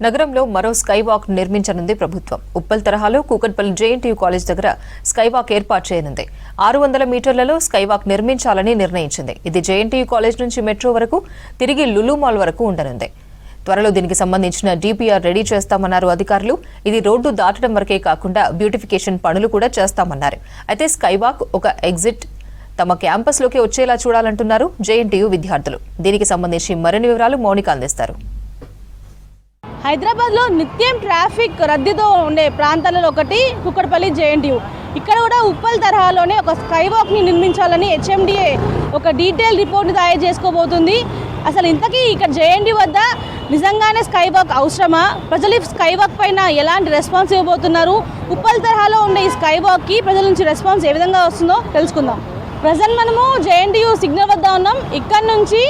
నగరంలో మరో sky walk నిర్మించనుంది ప్రభుత్వం. ఉప్పల్ తరహాలో కూకట్పల్లి జేఎన్టీయూ కాలేజ్ దగ్గర స్కై వాక్ ఏర్పాటు చేయనుంది. 600 మీటర్లలో స్కై వాక్ నిర్మించాలని నిర్ణయించింది. ఇది జేఎన్టీయూ కాలేజ్ నుంచి మెట్రో వరకు, తిరిగి లులు మాల్ వరకు ఉండనుంది. త్వరలో దీనికి సంబంధించిన డీపీఆర్ రెడీ చేస్తామన్నారు అధికారులు. ఇది రోడ్డు దాటడం వరకే కాకుండా బ్యూటిఫికేషన్ పనులు కూడా చేస్తామన్నారు. అయితే స్కై వాక్ ఒక ఎగ్జిట్ తమ క్యాంపస్లోకి వచ్చేలా చూడాలంటున్నారు జేఎన్టీయూ విద్యార్థులు. దీనికి సంబంధించి మరిన్ని వివరాలు మౌనిక అందిస్తారు. హైదరాబాద్లో నిత్యం ట్రాఫిక్ రద్దీతో ఉండే ప్రాంతాలలో ఒకటి కూకట్పల్లి జేఎన్టీయూ. ఇక్కడ కూడా ఉప్పల్ తరహాలోనే ఒక స్కై వాక్ని నిర్మించాలని హెచ్ఎండిఏ ఒక డీటెయిల్ రిపోర్ట్ని తయారు చేసుకోబోతుంది. అసలు ఇంతకీ ఇక్కడ జేఎన్టీయూ వద్ద నిజంగానే స్కై వాక్ అవసరమా? ప్రజలు ఈ స్కై వాక్ పైన ఎలాంటి రెస్పాన్స్ ఇవ్వబోతున్నారు? ఉప్పల్ తరహాలో ఉండే ఈ స్కై వాక్కి ప్రజల నుంచి రెస్పాన్స్ ఏ విధంగా వస్తుందో తెలుసుకుందాం. ప్రజెంట్ మనము జేఎన్టీయూ సిగ్నల్ వద్ద ఉన్నాం. ఇక్కడ నుంచి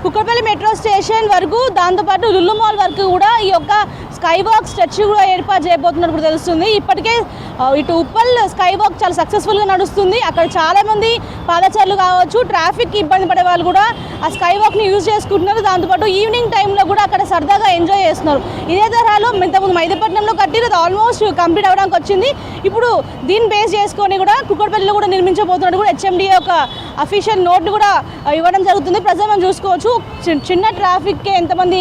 కూకట్పల్లి మెట్రో స్టేషన్ వరకు, దాంతోపాటు లులు మాల్ వరకు కూడా ఈ యొక్క స్కై వాక్ స్ట్రెచ్ కూడా ఏర్పాటు చేయబోతున్నట్టు కూడా తెలుస్తుంది. ఇప్పటికే ఇటు ఉప్పల్ స్కై వాక్ చాలా సక్సెస్ఫుల్గా నడుస్తుంది. అక్కడ చాలామంది పాదచారులు కావచ్చు, ట్రాఫిక్ ఇబ్బంది పడే వాళ్ళు కూడా ఆ స్కై వాక్ని యూజ్ చేసుకుంటున్నారు. దాంతోపాటు ఈవినింగ్ టైంలో కూడా అక్కడ సరదాగా ఎంజాయ్ చేస్తున్నారు. ఇదే తరహాలో ఇంతకుముందు మైదపట్నంలో కట్టిన ఆల్మోస్ట్ కంప్లీట్ అవ్వడానికి వచ్చింది. ఇప్పుడు దీన్ని బేస్ చేసుకొని కూడా కూకట్పల్లిలో కూడా నిర్మించబోతున్నట్టు కూడా హెచ్ఎండిఏ ఒక అఫీషియల్ నోట్ని కూడా ఇవ్వడం జరుగుతుంది. ప్రజలు మనం చూసుకోవచ్చు, చిన్న ట్రాఫిక్కే ఎంతమంది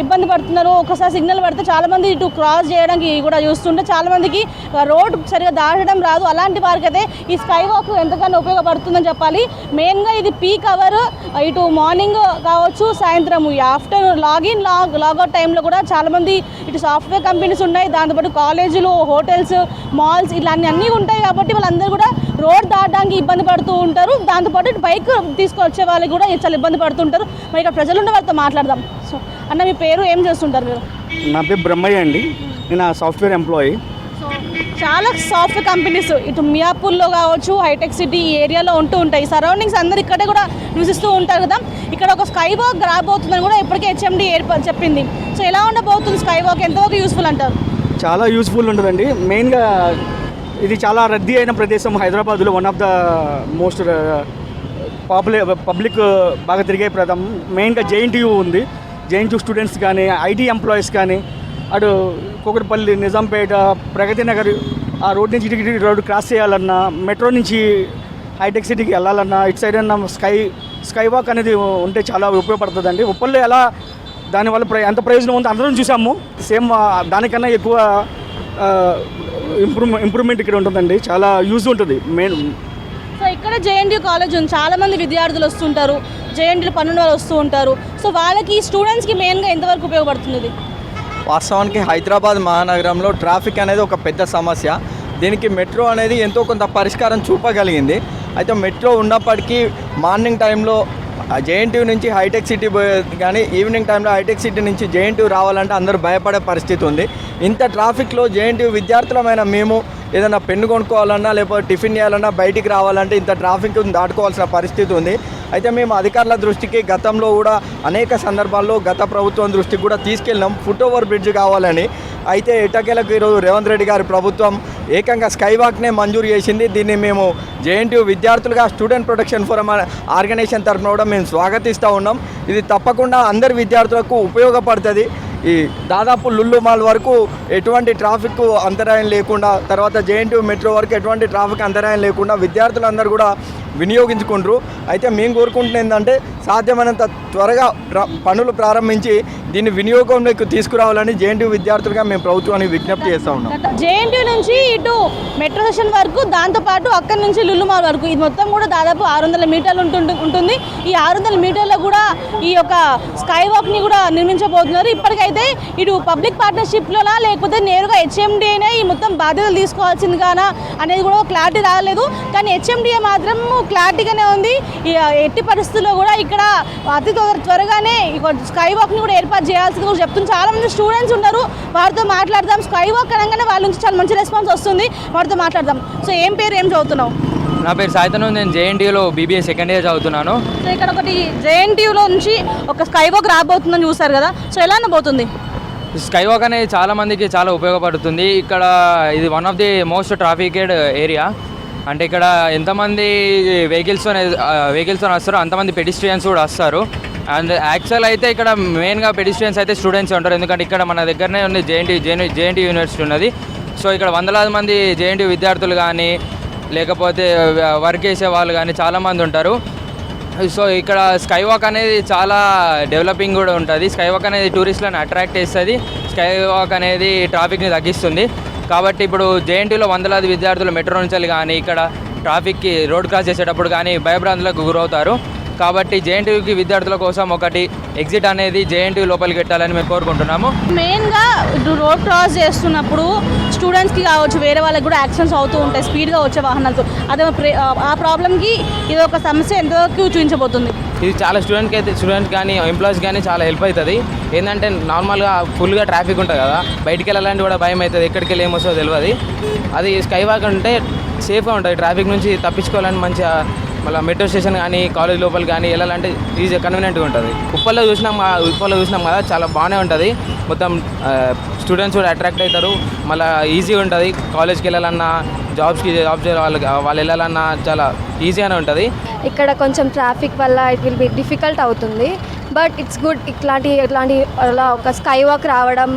ఇబ్బంది పడుతున్నారు. ఒకసారి సిగ్నల్ పడితే చాలామంది ఇటు క్రాస్ చేయడానికి కూడా చూస్తుంటే చాలామందికి రోడ్ సరిగా దాటడం రాదు. అలాంటి వారికి అయితే ఈ స్కై వాక్ ఎంతగానో ఉపయోగపడుతుందని చెప్పాలి. మెయిన్గా ఇది పీక్ అవర్, ఇటు మార్నింగ్ కావచ్చు, సాయంత్రం ఆఫ్టర్నూన్ లాగౌట్ టైంలో కూడా చాలామంది ఇటు సాఫ్ట్వేర్ కంపెనీస్ ఉన్నాయి, దాంతోపాటు కాలేజీలు, హోటల్స్, మాల్స్ ఇలా అన్నీ ఉంటాయి. కాబట్టి వాళ్ళందరూ కూడా రోడ్ దాటడానికి ఇబ్బంది పడుతూ ఉంటారు. దాంతోపాటు ఇటు బైక్ తీసుకొచ్చే వాళ్ళకి కూడా చాలా ఇబ్బంది పడుతుంటారు. మరి ఇక్కడ ప్రజలు ఉన్న వాళ్ళతో మాట్లాడదాం. సో అన్న, మీ పేరు, ఏం చేస్తుంటారు మీరు? నా పేరు బ్రహ్మయ్య అండి. నేను సాఫ్ట్వేర్ ఎంప్లాయీ. సో చాలా సాఫ్ట్వేర్ కంపెనీస్ ఇటు మియాపూర్లో కావచ్చు, హైటెక్ సిటీ ఈ ఏరియాలో ఉంటూ ఉంటాయి. సరౌండింగ్స్ అందరు ఇక్కడే కూడా నివసిస్తూ ఉంటారు కదా. ఇక్కడ ఒక స్కై వాక్ రాబోతుందని కూడా ఇప్పటికే హెచ్ఎండి చెప్పింది. సో ఎలా ఉండబోతుంది స్కై వాక్? ఎంతవరకు యూస్ఫుల్ అంటారు? చాలా యూస్ఫుల్ ఉంటుందండి. మెయిన్గా ఇది చాలా రద్దీ అయిన ప్రదేశం హైదరాబాద్లో. One of the most public బాగా తిరిగే ప్రదేశం. మెయిన్గా జేఎన్టీయూ ఉంది. జేఎన్టీయూ స్టూడెంట్స్ కానీ, ఐటీ ఎంప్లాయీస్ కానీ, అటు కూకట్పల్లి, నిజాంపేట, ప్రగతి నగర్ ఆ రోడ్ నుంచి ఇటు రోడ్డు క్రాస్ చేయాలన్నా, మెట్రో నుంచి హైటెక్ సిటీకి వెళ్ళాలన్నా, ఇటు సైడ్ అన్న స్కై వాక్ అనేది ఉంటే చాలా ఉపయోగపడుతుందండి. ఉప్పల్లో ఎలా దానివల్ల ఎంత ప్రయోజనం ఉందో అందరం చూసాము. సేమ్ దానికన్నా ఎక్కువ ఇంప్రూవ్మెంట్ ఇక్కడ ఉంటుందండి. చాలా యూజ్ ఉంటుంది. మెయిన్ సో ఇక్కడ జేఎన్టీయూ కాలేజ్ ఉంది, చాలామంది విద్యార్థులు వస్తుంటారు, జేఎన్టీయూలో పన్నుల వాళ్ళు వస్తూ ఉంటారు. సో వాళ్ళకి, స్టూడెంట్స్కి మెయిన్గా ఎంతవరకు ఉపయోగపడుతుంది? వాస్తవానికి హైదరాబాద్ మహానగరంలో ట్రాఫిక్ అనేది ఒక పెద్ద సమస్య. దీనికి మెట్రో అనేది ఎంతో కొంత పరిష్కారం చూపగలిగింది. అయితే మెట్రో ఉన్నప్పటికీ మార్నింగ్ టైంలో జేఎన్టీయూ నుంచి హైటెక్ సిటీ కానీ, ఈవినింగ్ టైంలో హైటెక్ సిటీ నుంచి జేఎన్టీయూ రావాలంటే అందరూ భయపడే పరిస్థితి ఉంది. ఇంత ట్రాఫిక్లో జేఎన్టీయూ విద్యార్థులమైన మేము ఏదైనా పెన్ను కొనుక్కోవాలన్నా, లేకపోతే టిఫిన్ చేయాలన్నా, బయటికి రావాలంటే ఇంత ట్రాఫిక్ దాటుకోవాల్సిన పరిస్థితి ఉంది. అయితే మేము అధికారుల దృష్టికి గతంలో కూడా అనేక సందర్భాల్లో గత ప్రభుత్వం దృష్టికి కూడా తీసుకెళ్ళినాం, ఫుట్ ఓవర్ బ్రిడ్జ్ కావాలని. అయితే ఎట్టకేలకు ఈరోజు రేవంత్ రెడ్డి గారి ప్రభుత్వం ఏకంగా స్కై వాక్నే మంజూరు చేసింది. దీన్ని మేము జేఎన్టీయూ విద్యార్థులుగా స్టూడెంట్ ప్రొటెక్షన్ ఫోరం ఆర్గనైజేషన్ తరఫున కూడా మేము స్వాగతిస్తూ ఉన్నాం. ఇది తప్పకుండా అందరి విద్యార్థులకు ఉపయోగపడుతుంది. ఈ దాదాపు లుల్లు మాల్ వరకు ఎటువంటి ట్రాఫిక్ అంతరాయం లేకుండా, తర్వాత జేఎన్టీయూ మెట్రో వరకు ఎటువంటి ట్రాఫిక్ అంతరాయం లేకుండా విద్యార్థులందరూ కూడా వినియోగించుకుంటారు. అయితే మేము కోరుకుంటున్న ఏంటంటే సాధ్యమైనంత త్వరగా పనులు ప్రారంభించి దీన్ని వినియోగంలోకి తీసుకురావాలని జేఎన్టీయూ విద్యార్థులుగా మేము ప్రభుత్వానికి విజ్ఞప్తి చేస్తూ ఉన్నాం. జేఎన్టీయూ నుంచి ఇటు మెట్రో స్టేషన్ వరకు, దాంతోపాటు అక్కడి నుంచి లులు మాల్ వరకు ఇది మొత్తం కూడా దాదాపు 600 మీటర్లు ఉంటుంది. ఈ 600 మీటర్లో కూడా ఈ యొక్క స్కై వాక్ని కూడా నిర్మించబోతున్నారు. ఇప్పటికైతే ఇటు పబ్లిక్ పార్ట్నర్షిప్లోనా లేకపోతే నేరుగా హెచ్ఎండిఏనే ఈ మొత్తం బాధ్యతలు తీసుకోవాల్సిందిగానా అనేది కూడా క్లారిటీ రాలేదు. కానీ హెచ్ఎండిఏ మాత్రం క్లారిటీగానే ఉంది. ఎట్టి పరిస్థితుల్లో కూడా ఇక్కడ అతి త్వరగానే స్కై వాక్ని కూడా ఏర్పాటు చేయాల్సింది కూడా చెప్తుంది. చాలామంది స్టూడెంట్స్ ఉన్నారు, వారితో మాట్లాడదాం. స్కై వాక్ అనగానే వాళ్ళ నుంచి చాలా మంచి రెస్పాన్స్ వస్తుంది, వారితో మాట్లాడదాం. సో ఏం పేరు, ఏం చదువుతున్నావు? నా పేరు సాయితను. నేను జేఎన్టీయూలో బీబీఏ సెకండ్ ఇయర్ చదువుతున్నాను. సో ఇక్కడ ఒకటి జేఎన్టీయూలో నుంచి ఒక స్కై వాక్ రాబోతుందని చూస్తారు కదా. సో ఎలా అనబోతుంది? స్కై వాక్ అనేది చాలా మందికి చాలా ఉపయోగపడుతుంది. ఇక్కడ ఇది one of the most trafficked area. అంటే ఇక్కడ ఎంతమంది వెహికల్స్తో వస్తారో అంతమంది పెడిస్ట్రియన్స్ కూడా వస్తారు. అండ్ యాక్చువల్ అయితే ఇక్కడ మెయిన్గా పెడిస్ట్రియన్స్ అయితే స్టూడెంట్స్ ఉంటారు, ఎందుకంటే ఇక్కడ మన దగ్గరనే ఉంది జేఎన్టీ యూనివర్సిటీ ఉన్నది. సో ఇక్కడ వందలాది మంది జేఎన్టీ విద్యార్థులు కానీ లేకపోతే వర్క్ చేసే వాళ్ళు కానీ చాలామంది ఉంటారు. సో ఇక్కడ స్కై వాక్ అనేది చాలా డెవలపింగ్ కూడా ఉంటుంది. స్కై వాక్ అనేది టూరిస్టులను అట్రాక్ట్ చేస్తుంది. స్కై వాక్ అనేది ట్రాఫిక్ని తగ్గిస్తుంది. కాబట్టి ఇప్పుడు జేఎన్టీలో వందలాది విద్యార్థులు మెట్రో నుంచి కానీ ఇక్కడ ట్రాఫిక్కి రోడ్ క్రాస్ చేసేటప్పుడు కానీ భయభ్రాంతులకు గురవుతారు. కాబట్టి జేఎన్టీయూకి విద్యార్థుల కోసం ఒకటి ఎగ్జిట్ అనేది జేఎన్టీ లోపలికి పెట్టాలని మేము కోరుకుంటున్నాము. మెయిన్గా ఇటు రోడ్ క్రాస్ చేస్తున్నప్పుడు స్టూడెంట్స్కి కావచ్చు, వేరే వాళ్ళకి కూడా యాక్సిడెంట్స్ అవుతూ ఉంటాయి స్పీడ్గా వచ్చే వాహనాలతో. అదే ఆ ప్రాబ్లమ్కి ఇది ఒక సమస్య ఎంతవరకు చూపించబోతుంది? ఇది చాలా స్టూడెంట్స్ కానీ ఎంప్లాయీస్ కానీ చాలా హెల్ప్ అవుతుంది. ఏంటంటే నార్మల్గా ఫుల్గా ట్రాఫిక్ ఉంటుంది కదా, బయటికి వెళ్ళాలంటే కూడా భయం అవుతుంది, ఎక్కడికి వెళ్ళి ఏమొస్తుందో తెలియదు. అది స్కై వాక్ ఉంటే సేఫ్గా ఉంటుంది, ట్రాఫిక్ నుంచి తప్పించుకోవాలని మంచిగా. మళ్ళీ మెట్రో స్టేషన్ కానీ కాలేజ్ లోపల కానీ వెళ్ళాలంటే ఈజీ కన్వీనియంట్గా ఉంటుంది. ఉప్పల్లో చూసినాం కదా, చాలా బాగానే ఉంటుంది. మొత్తం స్టూడెంట్స్ కూడా అట్రాక్ట్ అవుతారు. మళ్ళీ ఈజీగా ఉంటుంది, కాలేజ్కి వెళ్ళాలన్నా జాబ్ వాళ్ళు వెళ్ళాలన్నా చాలా ఈజీగానే ఉంటుంది. ఇక్కడ కొంచెం ట్రాఫిక్ వల్ల ఇట్ విల్ బి డిఫికల్ట్ అవుతుంది, బట్ ఇట్స్ గుడ్. ఇట్లాంటి అలా ఒక స్కై వాక్ రావడం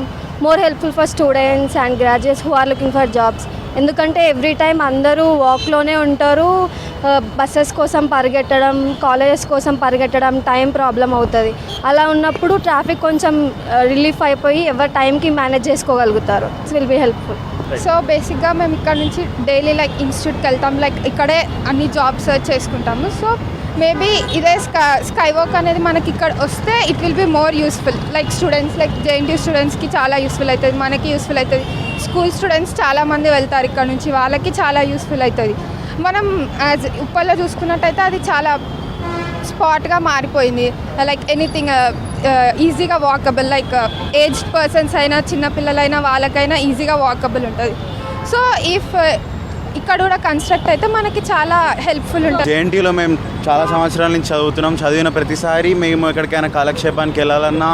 more helpful for students and graduates who are looking for jobs. ఎందుకంటే ఎవ్రీ టైం అందరూ వాక్లోనే ఉంటారు. బస్సెస్ కోసం పరిగెట్టడం, కాలేజెస్ కోసం పరిగెట్టడం టైం ప్రాబ్లం అవుతుంది. అలా ఉన్నప్పుడు ట్రాఫిక్ కొంచెం రిలీఫ్ అయిపోయి ఎవరి టైంకి మేనేజ్ చేసుకోగలుగుతారు. It's will be helpful. So బేసిక్గా మేము ఇక్కడ నుంచి డైలీ లైక్ ఇన్స్టిట్యూట్కి వెళ్తాం, లైక్ ఇక్కడే అన్ని జాబ్ సర్చ్ చేసుకుంటాము. సో మేబీ ఇదే స్కై వాక్ అనేది మనకి ఇక్కడ వస్తే it will be more useful. Like students, like JNT స్టూడెంట్స్కి చాలా యూస్ఫుల్ అవుతుంది, మనకి యూస్ఫుల్ అవుతుంది. స్కూల్ స్టూడెంట్స్ చాలామంది వెళ్తారు ఇక్కడ నుంచి, వాళ్ళకి చాలా యూస్ఫుల్ అవుతుంది. మనం యాజ్ ఉప్పల్లో చూసుకున్నట్టయితే అది చాలా స్పాట్గా మారిపోయింది. లైక్ ఎనీథింగ్ ఈజీగా వాకబుల్, లైక్ ఏజ్డ్ పర్సన్స్ అయినా చిన్నపిల్లలైనా వాళ్ళకైనా ఈజీగా వాకబుల్ ఉంటుంది. సో ఇఫ్ ఇక్కడ కూడా కన్స్ట్రక్ట్ అయితే మనకి చాలా హెల్ప్ఫుల్ ఉంటుంది. జేఎన్టీలో మేము చాలా సంవత్సరాల నుంచి చదువుతున్నాం. చదివిన ప్రతిసారి మేము ఎక్కడికైనా కాలక్షేపానికి వెళ్ళాలన్నా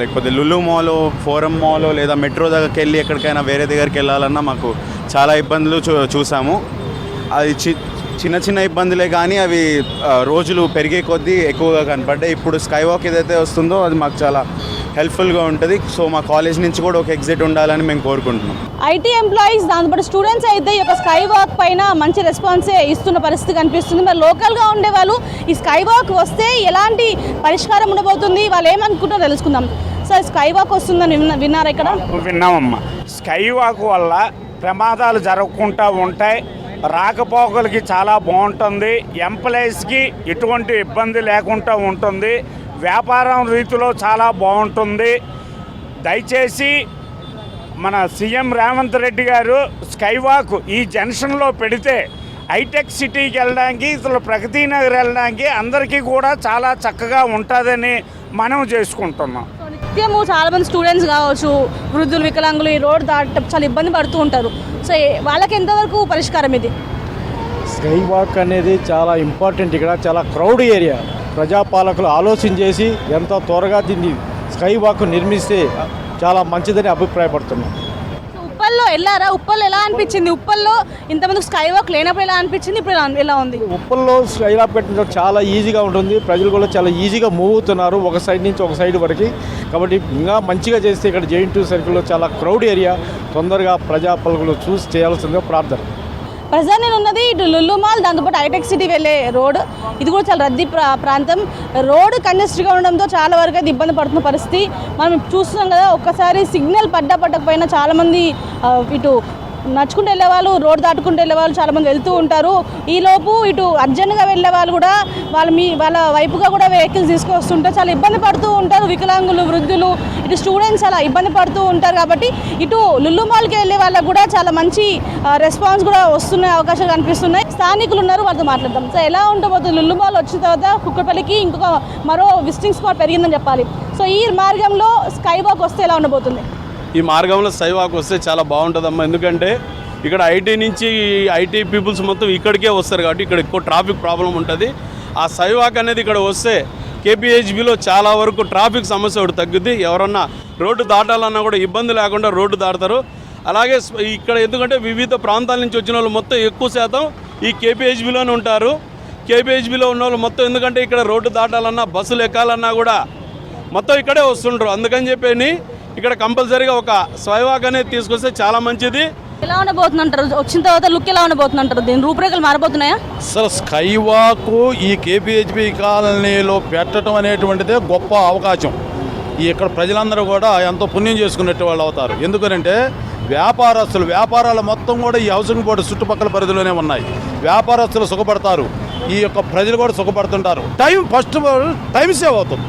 లేకపోతే లులు మాలో, ఫోరం మాలో లేదా మెట్రో దగ్గరికి వెళ్ళి ఎక్కడికైనా వేరే దగ్గరికి వెళ్ళాలన్నా మాకు చాలా ఇబ్బందులు చూసాము. అది చిన్న చిన్న ఇబ్బందులే కానీ అవి రోజులు పెరిగే కొద్దీ ఎక్కువగా కనపడ్డాయి. ఇప్పుడు స్కై వాక్ ఏదైతే వస్తుందో అది మాకు చాలా హెల్ప్ఫుల్గా ఉంటుంది. సో మా కాలేజ్ నుంచి కూడా ఒక ఎగ్జిట్ ఉండాలని మేము కోరుకుంటున్నాం. ఐటీ ఎంప్లాయీస్, దాంతోపాటు స్టూడెంట్స్ అయితే ఈ యొక్క స్కై వాక్ పైన మంచి రెస్పాన్సే ఇస్తున్న పరిస్థితి కనిపిస్తుంది. మరి లోకల్గా ఉండేవాళ్ళు ఈ స్కై వాక్ వస్తే ఎలాంటి పరిష్కారం ఉండబోతుంది, వాళ్ళు ఏమనుకుంటారో తెలుసుకుందాం. సార్, స్కై వాక్ వస్తుందని విన్నారా? ఇక్కడ విన్నామమ్మా. స్కై వాక్ వల్ల ప్రమాదాలు జరగకుండా ఉంటాయి, రాకపోకలకి చాలా బాగుంటుంది, ఎంప్లాయీస్కి ఎటువంటి ఇబ్బంది లేకుండా ఉంటుంది, వ్యాపారం రీతిలో చాలా బాగుంటుంది. దయచేసి మన సీఎం రేవంత్ రెడ్డి గారు స్కై వాక్ ఈ జంక్షన్లో పెడితే హైటెక్ సిటీకి వెళ్ళడానికి, ఇతర ప్రగతి నగర్ వెళ్ళడానికి అందరికీ కూడా చాలా చక్కగా ఉంటుందని మనం చేసుకుంటున్నాం. నిత్యము చాలామంది స్టూడెంట్స్ కావచ్చు, వృద్ధులు, వికలాంగులు ఈ రోడ్ దాటడం చాలా ఇబ్బంది పడుతూ ఉంటారు. సో వాళ్ళకి ఎంతవరకు పరిష్కారం ఇది? స్కై వాక్ అనేది చాలా ఇంపార్టెంట్. ఇక్కడ చాలా క్రౌడ్ ఏరియా. ప్రజాపాలకులు ఆలోచన చేసి ఎంత త్వరగా దీన్ని స్కై వాక్ నిర్మిస్తే చాలా మంచిదని అభిప్రాయపడుతున్నాం. ఉప్పల్లో వెళ్ళారా? ఉప్పల్లో ఎలా అనిపించింది? ఉప్పల్లో ఇంతమంది స్కై వాక్ లేనప్పుడు ఎలా అనిపించింది, ఇప్పుడు ఎలా ఉంది? ఉప్పల్లో స్కై వాక్ పెట్టడం చాలా ఈజీగా ఉంటుంది. ప్రజలు కూడా చాలా ఈజీగా మూవ్ అవుతున్నారు ఒక సైడ్ నుంచి ఒక సైడ్ వరకు. కాబట్టి ఇంకా మంచిగా చేస్తే ఇక్కడ జేఎన్టీ సర్కిల్లో చాలా క్రౌడ్ ఏరియా, తొందరగా ప్రజాపాలకులు చూసి చేయాల్సిందిగా ప్రార్థన. ప్రజెంట్ నేను ఉన్నది ఇటు లుల్లు మాల్, దాంతోపాటు హైటెక్ సిటీ వెళ్ళే రోడ్. ఇది కూడా చాలా రద్దీ ప్రాంతం. రోడ్ కంజెస్ట్గా ఉండడంతో చాలా వరకు అయితే ఇబ్బంది పడుతున్న పరిస్థితి మనం చూస్తున్నాం కదా. ఒక్కసారి సిగ్నల్ పడకపోయినా చాలామంది ఇటు నడుచుకుంటూ వెళ్ళే వాళ్ళు, రోడ్ దాటుకుంటూ వెళ్ళే వాళ్ళు చాలామంది వెళ్తూ ఉంటారు. ఈలోపు ఇటు అర్జెంట్గా వెళ్ళే వాళ్ళు కూడా వాళ్ళ వైపుగా కూడా వెహికల్స్ తీసుకొస్తుంటారు, చాలా ఇబ్బంది పడుతూ ఉంటారు. వికలాంగులు, వృద్ధులు, ఇటు స్టూడెంట్స్ చాలా ఇబ్బంది పడుతూ ఉంటారు. కాబట్టి ఇటు లుల్లు మాల్కి వెళ్ళే వాళ్ళకు కూడా చాలా మంచి రెస్పాన్స్ కూడా వస్తున్న అవకాశాలు కనిపిస్తున్నాయి. స్థానికులు ఉన్నారు, వాళ్ళతో మాట్లాడదాం. సో ఎలా ఉండబోతుంది? లుల్లు మాల్ వచ్చిన తర్వాత కుక్కపల్లికి ఇంకొక మరో విజిటింగ్ స్పాట్ పెరిగిందని చెప్పాలి. సో ఈ మార్గంలో స్కై వాక్ వస్తే ఎలా ఉండబోతుంది? ఈ మార్గంలో స్కై వాక్ వస్తే చాలా బాగుంటుందమ్మా. ఎందుకంటే ఇక్కడ ఐటీ పీపుల్స్ మొత్తం ఇక్కడికే వస్తారు కాబట్టి ఇక్కడ ఎక్కువ ట్రాఫిక్ ప్రాబ్లం ఉంటుంది. ఆ స్కై వాక్ అనేది ఇక్కడ వస్తే కేపీహెచ్బిలో చాలా వరకు ట్రాఫిక్ సమస్య ఒకటి తగ్గుద్ది. ఎవరన్నా రోడ్డు దాటాలన్నా కూడా ఇబ్బంది లేకుండా రోడ్డు దాటుతారు. అలాగే ఇక్కడ ఎందుకంటే వివిధ ప్రాంతాల నుంచి వచ్చిన వాళ్ళు మొత్తం ఎక్కువ శాతం ఈ కేపీహెచ్బిలోనే ఉంటారు. కేపీహెచ్బిలో ఉన్న వాళ్ళు మొత్తం, ఎందుకంటే ఇక్కడ రోడ్డు దాటాలన్నా బస్సులు ఎక్కాలన్నా కూడా మొత్తం ఇక్కడే వస్తుండ్రు. అందుకని చెప్పి ఇక్కడ కంపల్సరీగా ఒక స్కైవాక్ అనేది తీసుకొస్తే చాలా మంచిది. ఎలా ఉండబోతుందంటారు? వచ్చిన తర్వాత లుక్ ఎలా ఉండబోతుందంటారు? దీని రూపురేఖలు మారబోతున్నాయా? అసలు స్కైవాక్ ఈ కేపీహెచ్బి కాలనీలో పెట్టడం అనేటువంటిదే గొప్ప అవకాశం. ఇక్కడ ప్రజలందరూ కూడా ఎంతో పుణ్యం చేసుకున్నట్టు వాళ్ళు అవుతారు. ఎందుకనంటే వ్యాపారాలు మొత్తం కూడా ఈ హౌసింగ్ బోర్డు చుట్టుపక్కల పరిధిలోనే ఉన్నాయి. వ్యాపారస్తులు సుఖపడతారు, ఈ యొక్క ప్రజలు కూడా సుఖపడుతుంటారు. టైం సేవ్ అవుతుంది.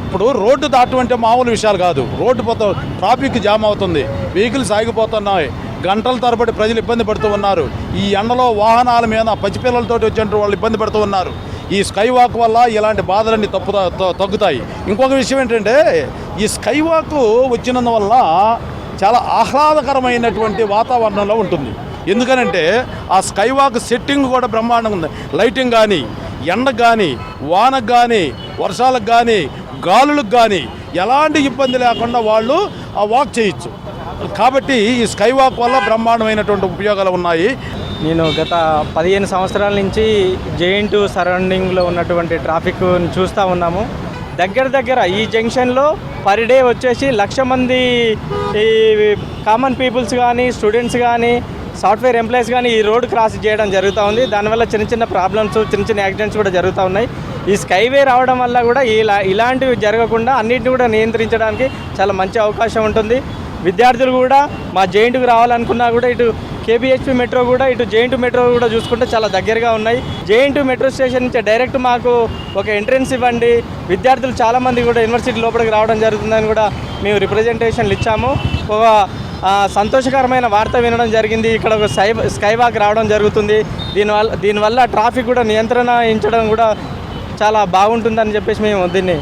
ఇప్పుడు రోడ్డు దాటం అంటే మామూలు విషయాలు కాదు. రోడ్డు పోతా ట్రాఫిక్ జామ్ అవుతుంది, వెహికల్స్ ఆగిపోతున్నాయి, గంటల తరబడి ప్రజలు ఇబ్బంది పడుతూ ఉన్నారు. ఈ ఎండలో వాహనాల మీద పసిపిల్లలతోటి వచ్చినట్టు వాళ్ళు ఇబ్బంది పడుతూ ఉన్నారు. ఈ స్కైవాక్ వల్ల ఇలాంటి బాధలన్నీ తగ్గుతాయి. ఇంకొక విషయం ఏంటంటే ఈ స్కైవాక్ వచ్చినందువల్ల చాలా ఆహ్లాదకరమైనటువంటి వాతావరణంలో ఉంటుంది. ఎందుకనంటే ఆ స్కైవాక్ సెట్టింగ్ కూడా బ్రహ్మాండంగా ఉంది. లైటింగ్ కానీ, ఎండకు కానీ, వానకు కానీ, వర్షాలకు కానీ, గాలులకు కానీ ఎలాంటి ఇబ్బంది లేకుండా వాళ్ళు ఆ వాక్ చేయొచ్చు. కాబట్టి ఈ స్కైవాక్ వల్ల బ్రహ్మాండమైనటువంటి ఉపయోగాలు ఉన్నాయి. నేను గత 15 సంవత్సరాల నుంచి జేఎన్2 సరౌండింగ్లో ఉన్నటువంటి ట్రాఫిక్ చూస్తూ ఉన్నాము. దగ్గర ఈ జంక్షన్లో పర్ డే వచ్చేసి 1,00,000 మంది ఈ కామన్ పీపుల్స్ కానీ, స్టూడెంట్స్ కానీ, సాఫ్ట్వేర్ ఎంప్లాయీస్ కానీ ఈ రోడ్ క్రాస్ చేయడం జరుగుతూ ఉంది. దానివల్ల చిన్న ప్రాబ్లమ్స్, చిన్న యాక్సిడెంట్స్ కూడా జరుగుతూ ఉన్నాయి. ఈ స్కైవే రావడం వల్ల కూడా ఇలాంటివి జరగకుండా అన్నింటిని కూడా నియంత్రించడానికి చాలా మంచి అవకాశం ఉంటుంది. విద్యార్థులు కూడా మా జేఎన్2కి రావాలనుకున్నా కూడా ఇటు కేపీహెచ్బి మెట్రో కూడా, ఇటు జేఎన్2 మెట్రో కూడా చూసుకుంటే చాలా దగ్గరగా ఉన్నాయి. జేఎన్2 మెట్రో స్టేషన్ నుంచి డైరెక్ట్ మాకు ఒక ఎంట్రెన్స్ ఇవ్వండి, విద్యార్థులు చాలామంది కూడా యూనివర్సిటీ లోపలికి రావడం జరుగుతుందని కూడా మేము రిప్రజెంటేషన్లు ఇచ్చాము. ఒక సంతోషకరమైన వార్త వినడం జరిగింది. ఇక్కడ ఒక స్కైవాక్ రావడం జరుగుతుంది. దీనివల్ల ట్రాఫిక్ కూడా నియంత్రించడం కూడా చాలా బాగుంటుందని చెప్పేసి మేము దీన్ని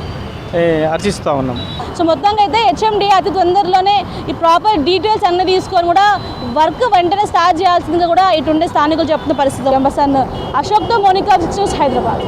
హర్షిస్తూ ఉన్నాం. సో మొత్తంగా అయితే హెచ్ఎండి అతి తొందరలోనే ఈ ప్రాపర్ డీటెయిల్స్ అన్నీ తీసుకొని కూడా వర్క్ వెంటనే స్టార్ట్ చేయాల్సిందిగా కూడా ఇటుండే స్థానికులు చెప్తున్న పరిస్థితి. అశోక్తో మోనికా, హైదరాబాద్.